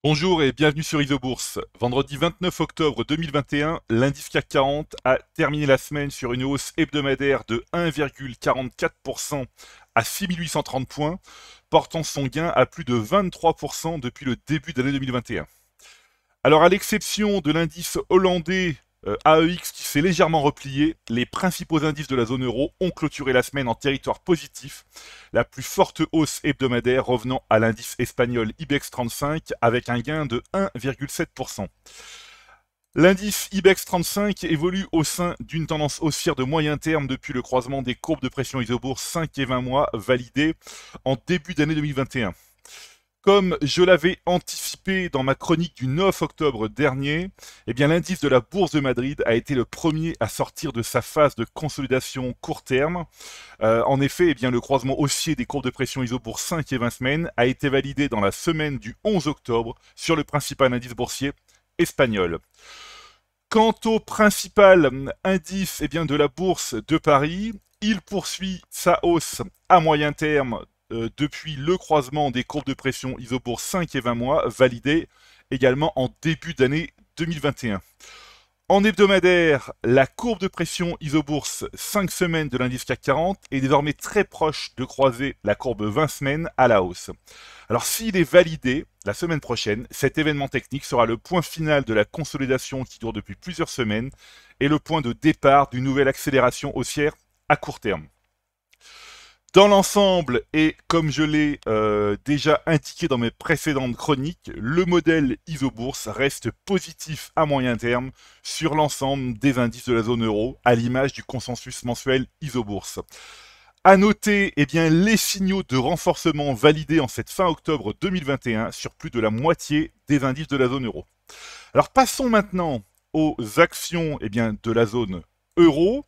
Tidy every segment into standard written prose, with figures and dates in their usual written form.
Bonjour et bienvenue sur Isobourse. Vendredi 29 octobre 2021, l'indice CAC 40 a terminé la semaine sur une hausse hebdomadaire de 1,44% à 6830 points, portant son gain à plus de 23% depuis le début de l'année 2021. Alors à l'exception de l'indice hollandais AEX qui s'est légèrement replié, les principaux indices de la zone euro ont clôturé la semaine en territoire positif, la plus forte hausse hebdomadaire revenant à l'indice espagnol IBEX 35 avec un gain de 1,7%. L'indice IBEX 35 évolue au sein d'une tendance haussière de moyen terme depuis le croisement des courbes de pression isobourse 5 et 20 mois validées en début d'année 2021. Comme je l'avais anticipé dans ma chronique du 9 octobre dernier, eh bien l'indice de la Bourse de Madrid a été le premier à sortir de sa phase de consolidation court terme. En effet, eh bien, le croisement haussier des courbes de pression ISO pour 5 et 20 semaines a été validé dans la semaine du 11 octobre sur le principal indice boursier espagnol. Quant au principal indice de la Bourse de Paris, il poursuit sa hausse à moyen terme depuis le croisement des courbes de pression ISO pour 5 et 20 mois, validé également en début d'année 2021. En hebdomadaire, la courbe de pression isobourse 5 semaines de l'indice CAC 40 est désormais très proche de croiser la courbe 20 semaines à la hausse. Alors s'il est validé, la semaine prochaine, cet événement technique sera le point final de la consolidation qui dure depuis plusieurs semaines et le point de départ d'une nouvelle accélération haussière à court terme. Dans l'ensemble, et comme je l'ai déjà indiqué dans mes précédentes chroniques, le modèle isobourse reste positif à moyen terme sur l'ensemble des indices de la zone euro, à l'image du consensus mensuel isobourse. À noter les signaux de renforcement validés en cette fin octobre 2021 sur plus de la moitié des indices de la zone euro. Alors passons maintenant aux actions de la zone euro.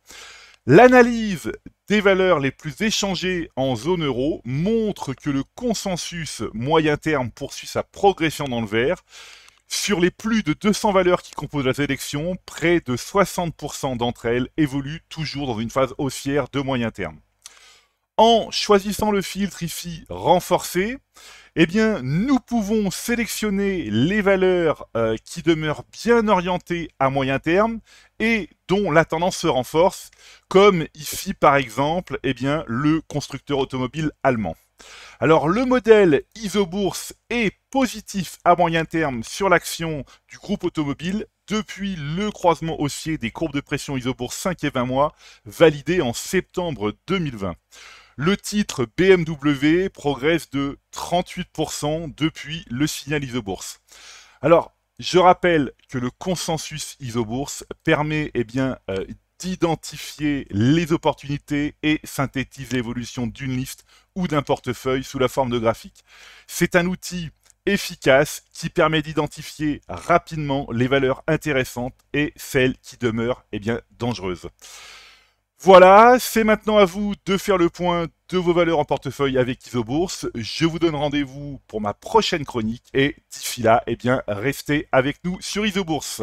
L'analyse des valeurs les plus échangées en zone euro montre que le consensus moyen terme poursuit sa progression dans le vert. Sur les plus de 200 valeurs qui composent la sélection, près de 60% d'entre elles évoluent toujours dans une phase haussière de moyen terme. En choisissant le filtre ici renforcé, nous pouvons sélectionner les valeurs qui demeurent bien orientées à moyen terme et dont la tendance se renforce, comme ici par exemple le constructeur automobile allemand. Alors le modèle isobourse est positif à moyen terme sur l'action du groupe automobile depuis le croisement haussier des courbes de pression isobourse 5 et 20 mois validé en septembre 2020. Le titre BMW progresse de 38% depuis le signal isobourse. Alors, je rappelle que le consensus isobourse permet d'identifier les opportunités et synthétise l'évolution d'une liste ou d'un portefeuille sous la forme de graphique. C'est un outil efficace qui permet d'identifier rapidement les valeurs intéressantes et celles qui demeurent dangereuses. Voilà, c'est maintenant à vous de faire le point de vos valeurs en portefeuille avec Isobourse. Je vous donne rendez-vous pour ma prochaine chronique et d'ici là, restez avec nous sur Isobourse.